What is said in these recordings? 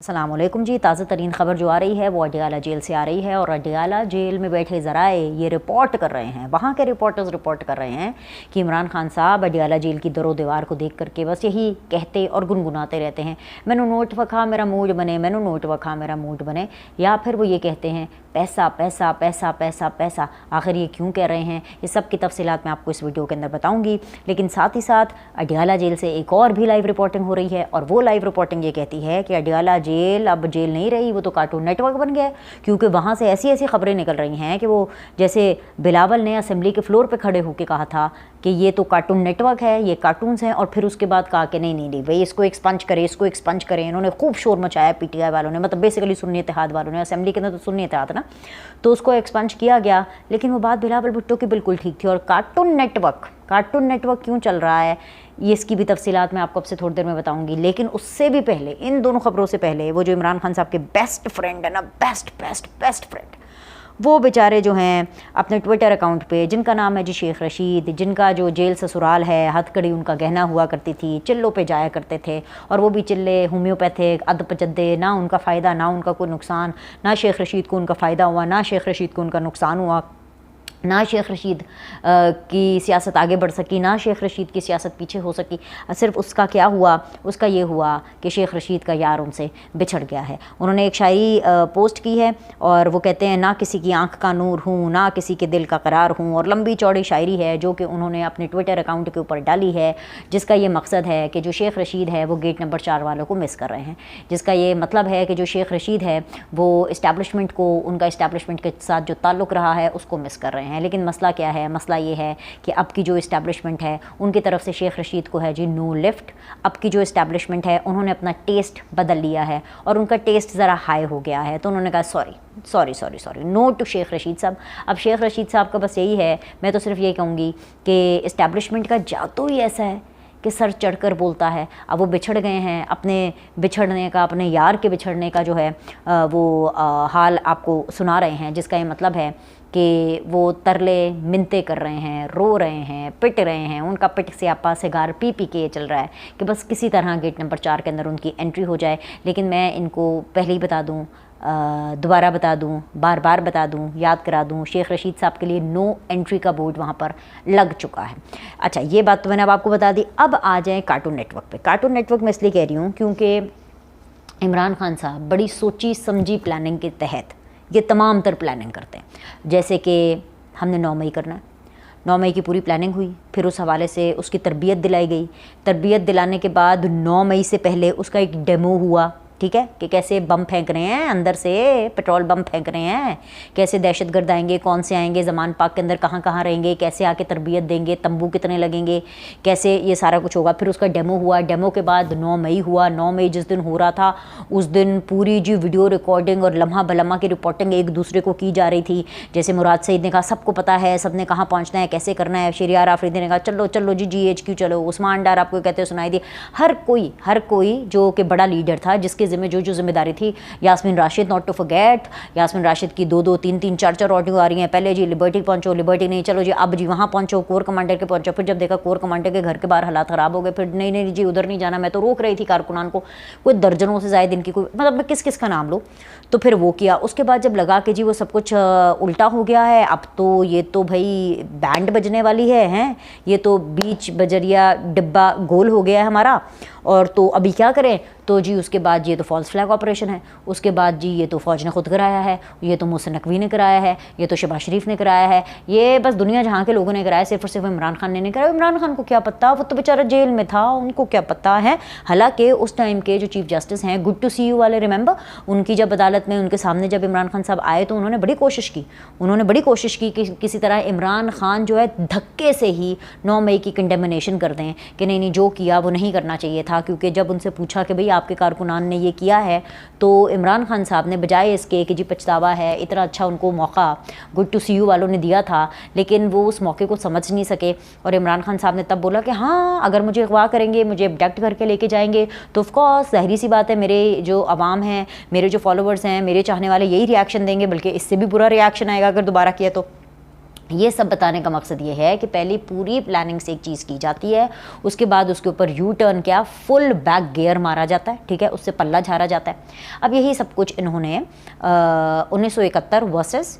السلام علیکم جی. تازہ ترین خبر جو آ رہی ہے وہ اڈیالہ جیل سے آ رہی ہے، اور اڈیالہ جیل میں بیٹھے ذرائع یہ رپورٹ کر رہے ہیں، وہاں کے رپورٹرز رپورٹ کر رہے ہیں کہ عمران خان صاحب اڈیالہ جیل کی در و دیوار کو دیکھ کر کے بس یہی کہتے اور گنگناتے رہتے ہیں، مینو نوٹ وکھا میرا موڈ بنے، مینو نوٹ وکھا میرا موڈ بنے، یا پھر وہ یہ کہتے ہیں پیسہ پیسہ پیسہ پیسہ پیسہ. آخر یہ کیوں کہہ رہے ہیں، یہ سب کی تفصیلات میں آپ کو اس ویڈیو کے اندر بتاؤں گی. لیکن ساتھ ہی ساتھ اڈیالہ جیل سے ایک اور بھی لائیو رپورٹنگ ہو رہی ہے، اور وہ لائیو رپورٹنگ یہ کہتی ہے کہ اڈیالہ جیل اب جیل نہیں رہی، وہ تو کارٹون نیٹ ورک بن گیا ہے، کیونکہ وہاں سے ایسی ایسی خبریں نکل رہی ہیں کہ وہ جیسے بلاول نے اسمبلی کے فلور پہ کھڑے ہو کے کہا تھا کہ یہ تو کارٹون نیٹ ورک ہے، یہ کارٹونز ہیں، اور پھر اس کے بعد کہا کہ نہیں بھائی اس کو ایکسپنج کریں، اس کو ایکسپنج کریں. انہوں نے خوب شور مچایا پی ٹی آئی والوں نے، مطلب بیسیکلی سنی اتحاد والوں نے، اسمبلی کے اندر تو سنی اتحاد نا، تو اس کو ایکسپنج کیا گیا. لیکن وہ بات بلاول بھٹو کی بالکل ٹھیک تھی. اور کارٹون نیٹ ورک کیوں چل رہا ہے، یہ اس کی بھی تفصیلات میں آپ کو اب سے تھوڑی دیر میں بتاؤں گی. لیکن اس سے بھی پہلے، ان دونوں خبروں سے پہلے، وہ جو عمران خان صاحب کے بیسٹ فرینڈ ہے نا، بیسٹ فرینڈ، وہ بیچارے جو ہیں اپنے ٹویٹر اکاؤنٹ پہ، جن کا نام ہے جی شیخ رشید، جن کا جو جیل سسرال ہے، ہتھ کڑی ان کا گہنا ہوا کرتی تھی، چلوں پہ جایا کرتے تھے، اور وہ بھی چلے ہومیوپیتھک اد پچدے، نہ ان کا فائدہ نہ ان کا کوئی نقصان، نہ شیخ رشید کو ان کا فائدہ ہوا، نہ شیخ رشید کو ان کا نقصان ہوا، نہ شیخ رشید کی سیاست آگے بڑھ سکی، نہ شیخ رشید کی سیاست پیچھے ہو سکی. صرف اس کا کیا ہوا، اس کا یہ ہوا کہ شیخ رشید کا یار ان سے بچھڑ گیا ہے. انہوں نے ایک شاعری پوسٹ کی ہے، اور وہ کہتے ہیں نہ کسی کی آنکھ کا نور ہوں، نہ کسی کے دل کا قرار ہوں، اور لمبی چوڑی شاعری ہے جو کہ انہوں نے اپنے ٹویٹر اکاؤنٹ کے اوپر ڈالی ہے، جس کا یہ مقصد ہے کہ جو شیخ رشید ہے وہ گیٹ نمبر 4 والوں کو مس کر رہے ہیں، جس کا یہ مطلب ہے کہ جو شیخ رشید ہے وہ اسٹیبلشمنٹ کو، ان کا اسٹیبلشمنٹ کے ساتھ جو تعلق رہا ہے اس کو مس کر رہے ہیں. لیکن مسئلہ کیا ہے، مسئلہ یہ ہے کہ اب کی جو اسٹیبلشمنٹ ہے ان کی طرف سے شیخ رشید کو ہے جی نو لفٹ. اب کی جو اسٹیبلشمنٹ ہے انہوں نے اپنا ٹیسٹ بدل لیا ہے، اور ان کا ٹیسٹ ذرا ہائی ہو گیا ہے، تو انہوں نے کہا sorry no to Sheikh Rashid صاحب. اب شیخ رشید صاحب کا بس یہی ہے، میں تو صرف یہی کہوں گی کہ اسٹیبلشمنٹ کا جادو ہی ایسا ہے کہ سر چڑھ کر بولتا ہے. اب وہ بچھڑ گئے ہیں، اپنے بچھڑنے کا، اپنے یار کے بچھڑنے کا جو ہے وہ حال آپ کو سنا رہے ہیں، جس کا یہ مطلب ہے کہ وہ ترلے منتیں کر رہے ہیں، رو رہے ہیں، پٹ رہے ہیں. ان کا پٹ سے آپا سگار پی کے یہ چل رہا ہے کہ بس کسی طرح گیٹ نمبر 4 کے اندر ان کی انٹری ہو جائے. لیکن میں ان کو پہلے ہی بتا دوں، دوبارہ بتا دوں، بار بار بتا دوں، یاد کرا دوں، شیخ رشید صاحب کے لیے نو انٹری کا بورڈ وہاں پر لگ چکا ہے. اچھا، یہ بات تو میں نے اب آپ کو بتا دی. اب آ جائیں کارٹون نیٹ ورک پہ. کارٹون نیٹ ورک میں اس لیے کہہ رہی ہوں کیونکہ عمران خان صاحب بڑی سوچی سمجھی پلاننگ کے تحت یہ تمام تر پلاننگ کرتے ہیں. جیسے کہ ہم نے 9 مئی کرنا ہے، 9 مئی کی پوری پلاننگ ہوئی، پھر اس حوالے سے اس کی تربیت دلائی گئی. تربیت دلانے کے بعد 9 مئی سے پہلے اس کا ایک ڈیمو ہوا، ٹھیک ہے، کہ کیسے بم پھینک رہے ہیں، اندر سے پیٹرول بم پھینک رہے ہیں، کیسے دہشت گرد آئیں گے، کون سے آئیں گے، زمان پاک کے اندر کہاں کہاں رہیں گے، کیسے آ کے تربیت دیں گے، تمبو کتنے لگیں گے، کیسے یہ سارا کچھ ہوگا. پھر اس کا ڈیمو ہوا. ڈیمو کے بعد 9 مئی ہوا. 9 مئی جس دن ہو رہا تھا اس دن پوری جی ویڈیو ریکارڈنگ اور لمحہ بلمحہ کی رپورٹنگ ایک دوسرے کو کی جا رہی تھی. جیسے مراد سعید نے کہا سب کو پتہ ہے، سب نے کہاں پہنچنا ہے، کیسے کرنا ہے. شہریار آفریدی نے کہا چلو جی GHQ چلو. عثمان ڈار آپ کو کہتے سنائی دی. ہر کوئی جو کہ بڑا لیڈر تھا، جس کے ذمہ جو ذمہ داری تھی. Yasmin Rashid not to forget, Yasmin Rashid کی 2 3 4 آڈیو آ رہی ہیں. پہلے جی لبرٹی پہنچو، لبرٹی نہیں، چلو جی اب جی وہاں پہنچو، کور کمانڈر کے پہنچو. پھر جب دیکھا کور کمانڈر کے گھر کے باہر حالات خراب ہو گئے، پھر نہیں جی ادھر نہیں جانا. میں تو روک رہی تھی کارکنان کو، کوئی درجنوں سے زائد ان کی کوئی، مطلب میں کس کا نام لوں. تو پھر وہ کیا. اس کے بعد جب لگا کہ جی وہ سب کچھ الٹا ہو گیا ہے، اب تو یہ تو بھائی بینڈ بجنے والی ہے ہیں، یہ تو بیچ بجریا ڈبہ گول ہو گیا ہے ہمارا، اور تو ابھی کیا کریں. تو جی اس کے بعد یہ تو فالس فلیگ آپریشن ہے. اس کے بعد جی یہ تو فوج نے خود کرایا ہے، یہ تو محسن نقوی نے کرایا ہے، یہ تو شہباز شریف نے کرایا ہے، یہ بس دنیا جہاں کے لوگوں نے کرایا، صرف اور صرف عمران خان نے نہیں کرایا. عمران خان کو کیا پتہ، وہ تو بیچارہ جیل میں تھا، ان کو کیا پتہ ہے. حالانکہ اس ٹائم کے جو چیف جسٹس ہیں، گڈ ٹو سی یو والے، ریممبر، ان کی جب عدالت میں ان کے سامنے جب عمران خان صاحب آئے تو انہوں نے بڑی کوشش کی کہ کسی طرح عمران خان جو ہے دھکے سے ہی 9 مئی کی کنڈیمنیشن کر دیں کہ نہیں جو کیا وہ نہیں کرنا چاہیے تھا. کیونکہ جب ان سے پوچھا کہ بھئی آپ کے کارکنان نے یہ کیا ہے، تو عمران خان صاحب نے بجائے اس کے کہ جی پچھتاوا ہے، اتنا اچھا ان کو موقع گڈ ٹو سی یو والوں نے دیا تھا، لیکن وہ اس موقع کو سمجھ نہیں سکے. اور عمران خان صاحب نے تب بولا کہ ہاں اگر مجھے اغوا کریں گے، مجھے ابڈکٹ کر کے لے کے جائیں گے تو آف کورس ظاہری سی بات ہے میرے جو عوام ہیں، میرے جو فالوورز ہیں، میرے چاہنے والے یہی ریاکشن دیں گے، بلکہ اس سے بھی برا ریاکشن آئے گا اگر دوبارہ کیا تو. یہ سب بتانے کا مقصد یہ ہے کہ پہلی پوری پلاننگ سے ایک چیز کی جاتی ہے، اس کے بعد اس کے اوپر یو ٹرن کیا فل بیک گیئر مارا جاتا ہے، ٹھیک ہے، اس سے پلہ جھاڑا جاتا ہے۔ اب یہی سب کچھ انہوں نے 1971 ورسز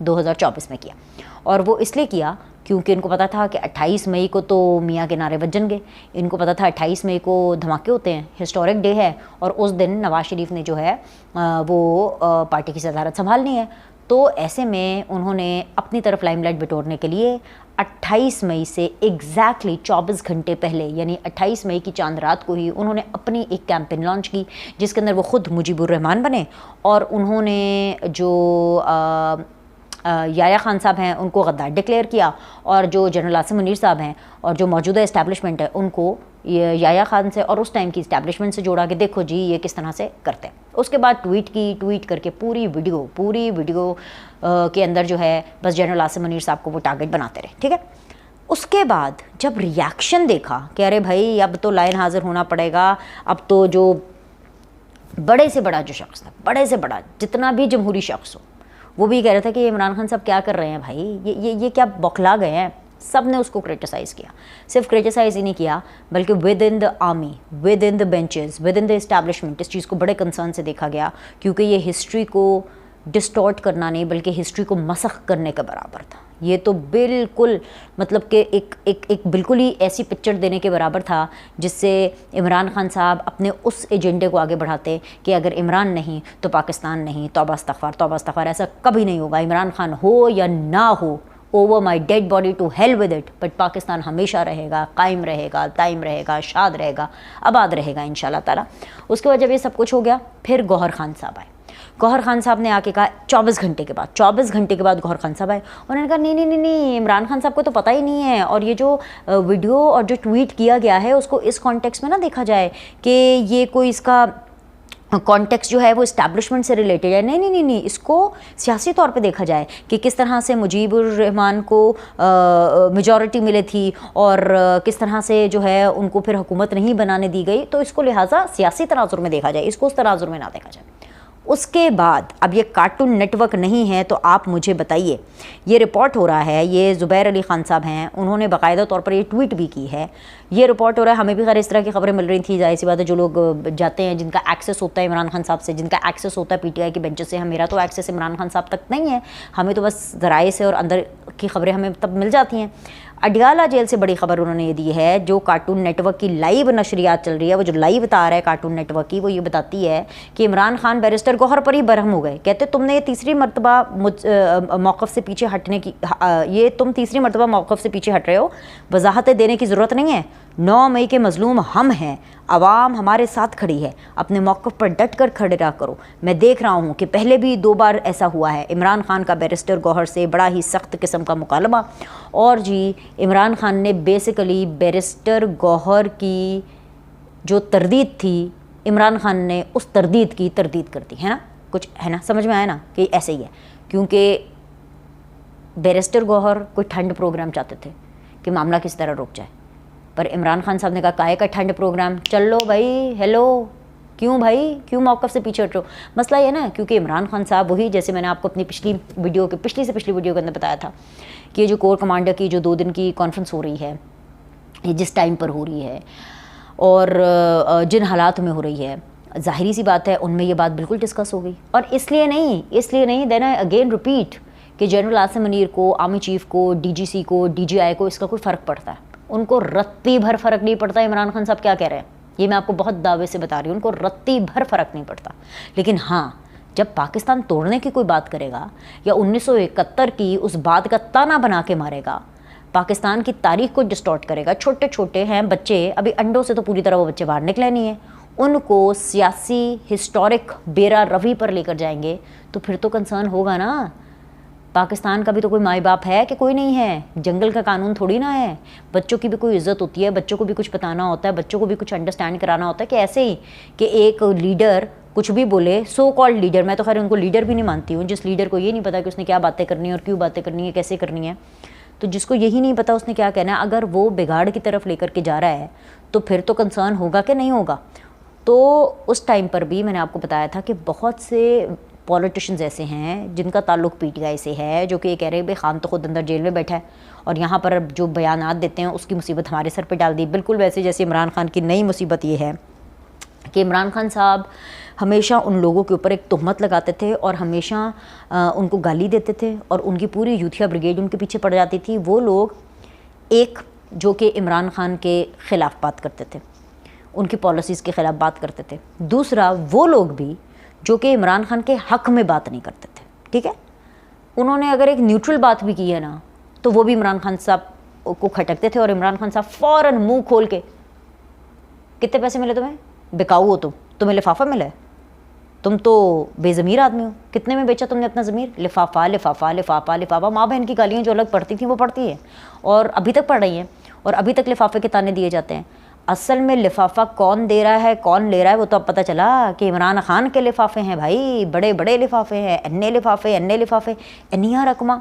2024 میں کیا، اور وہ اس لیے کیا کیونکہ ان کو پتا تھا کہ 28 مئی کو تو میاں کے نعرے بجیں گے، ان کو پتا تھا 28 مئی کو دھماکے ہوتے ہیں، ہسٹورک ڈے ہے، اور اس دن نواز شریف نے جو ہے وہ پارٹی کی صدارت سنبھالنی ہے۔ تو ایسے میں انہوں نے اپنی طرف لائم لائٹ بٹورنے کے لیے 28 مئی سے ایگزیکٹلی 24 گھنٹے پہلے، یعنی 28 مئی کی چاند رات کو ہی انہوں نے اپنی ایک کیمپین لانچ کی، جس کے اندر وہ خود مجیب الرحمان بنے، اور انہوں نے جو یحییٰ خان صاحب ہیں ان کو غدار ڈکلیئر کیا، اور جو جنرل عاصم منیر صاحب ہیں اور جو موجودہ اسٹیبلشمنٹ ہے ان کو یحییٰ خان سے اور اس ٹائم کی اسٹیبلشمنٹ سے جوڑا کہ دیکھو جی یہ کس طرح سے کرتے ہیں۔ اس کے بعد ٹویٹ کر کے پوری ویڈیو کے اندر جو ہے بس جنرل عاصم منیر صاحب کو وہ ٹارگٹ بناتے رہے، ٹھیک ہے۔ اس کے بعد جب ریاکشن دیکھا کہ ارے بھائی اب تو لائن حاضر ہونا پڑے گا، اب تو جو بڑے سے بڑا جو شخص تھا، بڑے سے بڑا جتنا بھی جمہوری شخص ہو، وہ بھی کہہ رہا تھا کہ عمران خان صاحب کیا کر رہے ہیں بھائی، یہ کیا بوکھلا گئے ہیں۔ سب نے اس کو کرٹیسائز کیا، صرف کرٹیسائز ہی نہیں کیا بلکہ within the army, within the benches, within the establishment اس چیز کو بڑے کنسرن سے دیکھا گیا، کیونکہ یہ ہسٹری کو ڈسٹورٹ کرنا نہیں بلکہ ہسٹری کو مسخ کرنے کے برابر تھا۔ یہ تو بالکل مطلب کہ ایک بالکل ہی ایسی پکچر دینے کے برابر تھا جس سے عمران خان صاحب اپنے اس ایجنڈے کو آگے بڑھاتے کہ اگر عمران نہیں تو پاکستان نہیں، توبہ استغفار، ایسا کبھی نہیں ہوگا، عمران خان ہو یا نہ ہو، over my dead body to hell with it, but Pakistan ہمیشہ رہے گا، قائم رہے گا، دائم رہے گا، شاد رہے گا، آباد رہے گا انشاءاللہ تعالیٰ۔ اس کے بعد جب یہ سب کچھ ہو گیا پھر گوہر خان صاحب آئے۔ گوہر خان صاحب نے آ کے کہا 24 گھنٹے کے بعد گوہر خان صاحب آئے، انہوں نے کہا نہیں عمران خان صاحب کو تو پتہ ہی نہیں ہے، اور یہ جو ویڈیو اور جو ٹویٹ کیا گیا ہے اس کو اس کانٹیکس میں نہ دیکھا جائے کہ یہ کوئی اس کا کانٹیکس جو ہے وہ اسٹیبلشمنٹ سے ریلیٹڈ ہے، نہیں، اس کو سیاسی طور پہ دیکھا جائے کہ کس طرح سے مجیب الرحمان کو میجورٹی ملے تھی اور کس طرح سے جو ہے ان کو پھر حکومت نہیں بنانے دی گئی، تو اس کو لہٰذا سیاسی تناظر میں دیکھا جائے، اس کو اس تناظر میں نہ دیکھا جائے۔ اس کے بعد اب یہ کارٹون نیٹ ورک نہیں ہے تو آپ مجھے بتائیے، یہ رپورٹ ہو رہا ہے، یہ زبیر علی خان صاحب ہیں، انہوں نے باقاعدہ طور پر یہ ٹویٹ بھی کی ہے، یہ رپورٹ ہو رہا ہے، ہمیں بھی خیر اس طرح کی خبریں مل رہی تھیں، ظاہر سی بات ہے جو لوگ جاتے ہیں جن کا ایکسیس ہوتا ہے عمران خان صاحب سے، جن کا ایکسیس ہوتا ہے پی ٹی آئی کے بینچز سے، میرا تو ایکسیس عمران خان صاحب تک نہیں ہے، ہمیں تو بس ذرائع سے اور اندر کی خبریں ہمیں تب مل جاتی ہیں۔ اڈیالہ جیل سے بڑی خبر انہوں نے یہ دی ہے، جو کارٹون نیٹ ورک کی لائیو نشریات چل رہی ہے، وہ جو لائیو بتا رہا ہے کارٹون نیٹ ورک کی، وہ یہ بتاتی ہے کہ عمران خان بیرسٹر گوہر پر ہی برہم ہو گئے، کہتے تم نے یہ تیسری مرتبہ موقف سے پیچھے ہٹنے کی، تم تیسری مرتبہ موقف سے پیچھے ہٹ رہے ہو، وضاحتیں دینے کی ضرورت نہیں ہے، 9 مئی کے مظلوم ہم ہیں، عوام ہمارے ساتھ کھڑی ہے، اپنے موقف پر ڈٹ کر کھڑے رہا کرو۔ میں دیکھ رہا ہوں کہ پہلے بھی 2 بار ایسا ہوا ہے، عمران خان کا بیرسٹر گوہر سے بڑا ہی سخت قسم کا مکالمہ، اور جی عمران خان نے بیسیکلی بیرسٹر گوہر کی جو تردید تھی، عمران خان نے اس تردید کی تردید کر دی ہے نا، کچھ ہے نا، سمجھ میں آیا نا کہ ایسے ہی ہے، کیونکہ بیرسٹر گوہر کوئی ٹھنڈ پروگرام چاہتے تھے کہ معاملہ کس طرح رک جائے، پر عمران خان صاحب نے کہا کائے کا ٹھنڈ پروگرام، چل لو بھائی، ہیلو، کیوں موقف سے پیچھے ہٹ رہو؟ مسئلہ یہ نا، کیونکہ عمران خان صاحب وہی جیسے میں نے آپ کو اپنی پچھلی ویڈیو کے اندر بتایا تھا کہ یہ جو کور کمانڈر کی جو 2 دن کی کانفرنس ہو رہی ہے، یہ جس ٹائم پر ہو رہی ہے اور جن حالات میں ہو رہی ہے، ظاہری سی بات ہے ان میں یہ بات بالکل ڈسکس ہو گئی، اور اس لیے نہیں دین آئی اگین ریپیٹ کہ جنرل عاصم منیر کو، آرمی چیف کو، ڈی جی سی کو، ڈی جی آئی کو اس کا کوئی فرق پڑتا ہے؟ ان کو رتی بھر فرق نہیں پڑتا عمران خان صاحب کیا کہہ رہے ہیں، یہ میں آپ کو بہت دعوے سے بتا رہی ہوں، ان کو رتی بھر فرق نہیں پڑتا، لیکن ہاں جب پاکستان توڑنے کی کوئی بات کرے گا یا 1971 کی اس بات کا تانا بنا کے مارے گا، پاکستان کی تاریخ کو ڈسٹورٹ کرے گا، چھوٹے ہیں بچے، ابھی انڈوں سے تو پوری طرح وہ بچے باہر نکلے نہیں ہیں، ان کو سیاسی ہسٹورک بیرا روی پر لے کر جائیں گے تو پھر تو کنسرن ہوگا نا۔ پاکستان کا بھی تو کوئی مائی باپ ہے کہ کوئی نہیں ہے، جنگل کا قانون تھوڑی نہ ہے، بچوں کی بھی کوئی عزت ہوتی ہے، بچوں کو بھی کچھ بتانا ہوتا ہے، بچوں کو بھی کچھ انڈرسٹینڈ کرانا ہوتا ہے، کہ ایسے ہی کہ ایک لیڈر کچھ بھی بولے، سو کالڈ لیڈر، میں تو خیر ان کو لیڈر بھی نہیں مانتی ہوں، جس لیڈر کو یہ نہیں پتا کہ اس نے کیا باتیں کرنی ہے اور کیوں باتیں کرنی ہے، کیسے کرنی ہے، تو جس کو یہی نہیں پتا اس نے کیا کہنا ہے، اگر وہ بگاڑ کی طرف لے کر کے جا رہا ہے تو پھر تو کنسرن ہوگا کہ نہیں ہوگا۔ تو اس ٹائم پر بھی میں نے آپ کو بتایا تھا کہ بہت سے پولیٹیشنز ایسے ہیں جن کا تعلق پی ٹی آئی سے ہے جو کہ یہ کہہ رہے ہیں بھائی خان تو خود اندر جیل میں بیٹھا ہے اور یہاں پر جو بیانات دیتے ہیں اس کی مصیبت ہمارے سر پہ ڈال دی. بالکل ویسے جیسے عمران خان کی نئی مصیبت یہ ہے کہ عمران خان صاحب ہمیشہ ان لوگوں کے اوپر ایک تہمت لگاتے تھے اور ہمیشہ ان کو گالی دیتے تھے اور ان کی پوری یوتھیا بریگیڈ ان کے پیچھے پڑ جاتی تھی. وہ لوگ ایک جو کہ عمران خان کے خلاف بات کرتے تھے, ان کی پالیسیز کے خلاف بات کرتے تھے. دوسرا وہ لوگ بھی جو کہ عمران خان کے حق میں بات نہیں کرتے تھے. ٹھیک ہے, انہوں نے اگر ایک نیوٹرل بات بھی کی ہے نا تو وہ بھی عمران خان صاحب کو کھٹکتے تھے اور عمران خان صاحب فوراً منہ کھول کے کتنے پیسے ملے تمہیں, بکاؤ ہو تمہیں لفافہ ملا ہے, تم تو بے ضمیر آدمی ہو, کتنے میں بیچا تم نے اپنا ضمیر, لفافہ لفافہ لفافہ لفافہ. ماں بہن کی گالیاں جو الگ پڑھتی تھیں وہ پڑھتی ہیں اور ابھی تک پڑھ رہی ہیں اور ابھی تک لفافے کے تانے دیے جاتے ہیں. اصل میں لفافہ کون دے رہا ہے کون لے رہا ہے وہ تو اب پتہ چلا کہ عمران خان کے لفافے ہیں بھائی, بڑے بڑے لفافے ہیں, انے لفافے انیاں رقمہ,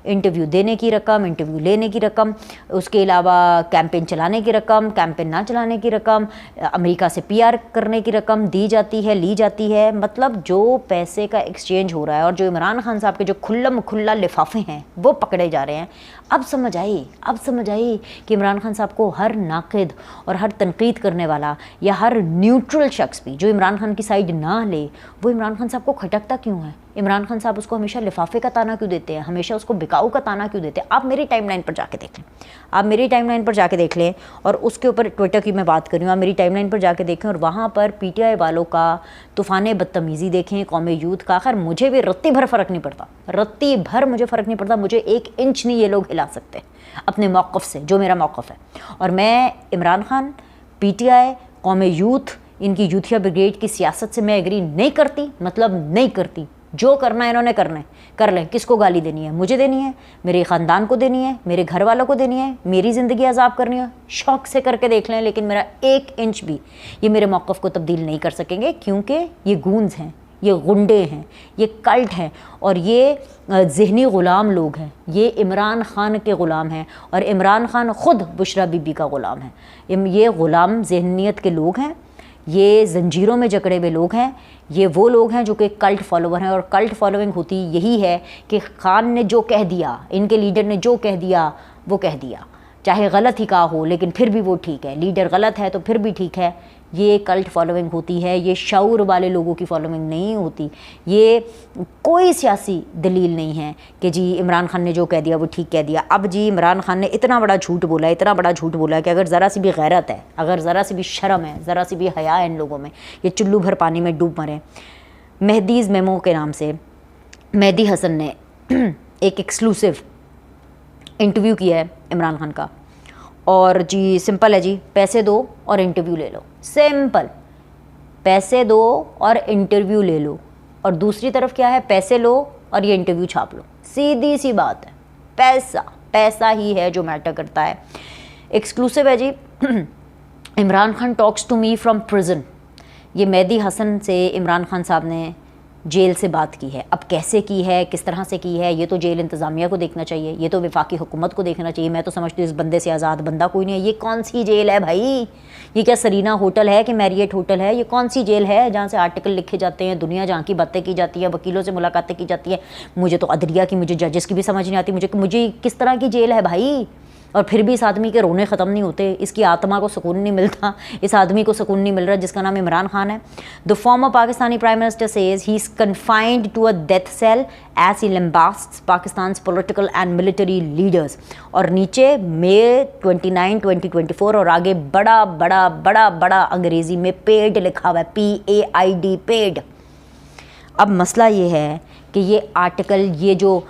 انٹرویو دینے کی رقم, انٹرویو لینے کی رقم, اس کے علاوہ کیمپین چلانے کی رقم, کیمپین نہ چلانے کی رقم, امریکہ سے پی آر کرنے کی رقم دی جاتی ہے, لی جاتی ہے. مطلب جو پیسے کا ایکسچینج ہو رہا ہے اور جو عمران خان صاحب کے جو کھلم کھلا لفافے ہیں وہ پکڑے جا رہے ہیں. اب سمجھ آئی کہ عمران خان صاحب کو ہر ناقد اور ہر تنقید کرنے والا یا ہر نیوٹرل شخص بھی جو عمران خان کی سائڈ نہ لے وہ عمران خان صاحب کو کھٹکتا کیوں ہے. عمران خان صاحب اس کو ہمیشہ لفافے کا تانا کیوں دیتے ہیں, ہمیشہ اس کو بکاؤ کا تانا کیوں دیتے ہیں. آپ میری ٹائم لائن پر جا کے دیکھ لیں, اور اس کے اوپر ٹویٹر کی میں بات کر رہی ہوں, آپ میری ٹائم لائن پر جا کے دیکھیں اور وہاں پر پی ٹی آئی والوں کا طوفان بدتمیزی دیکھیں, قوم یوتھ کا. خیر مجھے بھی رتی بھر فرق نہیں پڑتا, مجھے 1 انچ نہیں یہ لوگ ہلا سکتے اپنے موقف سے جو میرا موقف ہے. اور میں Imran Khan, P T I, قوم یوتھ, ان کی یوتھیا بریگیڈ کی سیاست سے میں ایگری نہیں کرتی, مطلب نہیں کرتی. جو کرنا ہے انہوں نے کرنا ہے, کر لیں. کس کو گالی دینی ہے, مجھے دینی ہے, میرے خاندان کو دینی ہے, میرے گھر والوں کو دینی ہے, میری زندگی عذاب کرنی ہے, شوق سے کر کے دیکھ لیں. لیکن میرا 1 انچ بھی یہ میرے موقف کو تبدیل نہیں کر سکیں گے, کیونکہ یہ گونز ہیں, یہ غنڈے ہیں, یہ کلٹ ہیں اور یہ ذہنی غلام لوگ ہیں. یہ عمران خان کے غلام ہیں اور عمران خان خود بشرا بی بی کا غلام ہے. یہ غلام ذہنیت کے لوگ ہیں, یہ زنجیروں میں جکڑے ہوئے لوگ ہیں. یہ وہ لوگ ہیں جو کہ کلٹ فالوور ہیں, اور کلٹ فالوئنگ ہوتی یہی ہے کہ خان نے جو کہہ دیا, ان کے لیڈر نے جو کہہ دیا وہ کہہ دیا, چاہے غلط ہی کہا ہو لیکن پھر بھی وہ ٹھیک ہے. لیڈر غلط ہے تو پھر بھی ٹھیک ہے. یہ کلٹ فالوئنگ ہوتی ہے, یہ شعور والے لوگوں کی فالوئنگ نہیں ہوتی. یہ کوئی سیاسی دلیل نہیں ہے کہ جی عمران خان نے جو کہہ دیا وہ ٹھیک کہہ دیا. اب جی عمران خان نے اتنا بڑا جھوٹ بولا کہ اگر ذرا سی بھی غیرت ہے, اگر ذرا سی بھی شرم ہے, ذرا سی بھی حیا ہے ان لوگوں میں, یہ چلو بھر پانی میں ڈوب مریں. مہدیز میمو کے نام سے مہدی حسن نے ایک ایکسکلوسیو انٹرویو کیا ہے عمران خان کا, اور جی سمپل ہے جی, پیسے دو اور انٹرویو لے لو. سمپل, پیسے دو اور انٹرویو لے لو. اور دوسری طرف کیا ہے, پیسے لو اور یہ انٹرویو چھاپ لو. سیدھی سی بات ہے, پیسہ ہی ہے جو میٹر کرتا ہے. ایکسکلوسیو ہے جی, Imran Khan talks to me from prison. یہ مہدی حسن سے عمران خان صاحب نے جیل سے بات کی ہے. اب کیسے کی ہے, کس طرح سے کی ہے, یہ تو جیل انتظامیہ کو دیکھنا چاہیے, یہ تو وفاقی حکومت کو دیکھنا چاہیے. میں تو سمجھتی ہوں اس بندے سے آزاد بندہ کوئی نہیں ہے. یہ کون سی جیل ہے بھائی, یہ کیا سرینا ہوٹل ہے کہ میریٹ ہوٹل ہے؟ یہ کون سی جیل ہے جہاں سے آرٹیکل لکھے جاتے ہیں, دنیا جہاں کی باتیں کی جاتی ہیں, وکیلوں سے ملاقاتیں کی جاتی ہیں. مجھے تو عدلیہ کی, مجھے ججز کی بھی سمجھ نہیں آتی. مجھے کس طرح کی جیل ہے بھائی؟ اور پھر بھی اس آدمی کے رونے ختم نہیں ہوتے, اس کی آتما کو سکون نہیں ملتا, اس آدمی کو سکون نہیں مل رہا جس کا نام عمران خان ہے. The former Pakistani Prime Minister says he is confined to a death cell as he lambasts Pakistan's political and military leaders. اور نیچے May 29, 2024 اور آگے بڑا بڑا بڑا بڑا انگریزی میں پیڈ لکھا ہوا ہے, PAID, پیڈ. اب مسئلہ یہ ہے کہ یہ آرٹیکل, یہ جو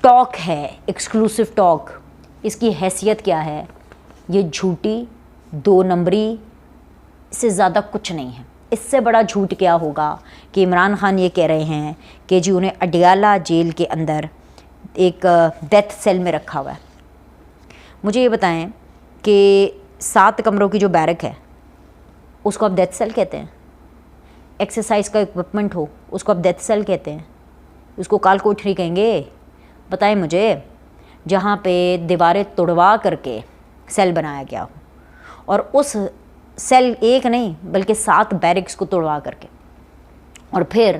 ٹاک ہے, ایکسکلوسیو ٹاک, اس کی حیثیت کیا ہے؟ یہ جھوٹی, 2 نمبری سے زیادہ کچھ نہیں ہے. اس سے بڑا جھوٹ کیا ہوگا کہ عمران خان یہ کہہ رہے ہیں کہ جی انہیں اڈیالہ جیل کے اندر ایک ڈیتھ سیل میں رکھا ہوا ہے. مجھے یہ بتائیں کہ 7 کمروں کی جو بیرک ہے اس کو آپ ڈیتھ سیل کہتے ہیں؟ ایکسرسائز کا اکوپمنٹ ہو اس کو آپ ڈیتھ سیل کہتے ہیں؟ اس کو کال کوٹری کہیں گے؟ بتائیں مجھے, جہاں پہ دیواریں توڑوا کر کے سیل بنایا گیا ہو, اور اس سیل ایک نہیں بلکہ 7 بیرکس کو توڑوا کر کے, اور پھر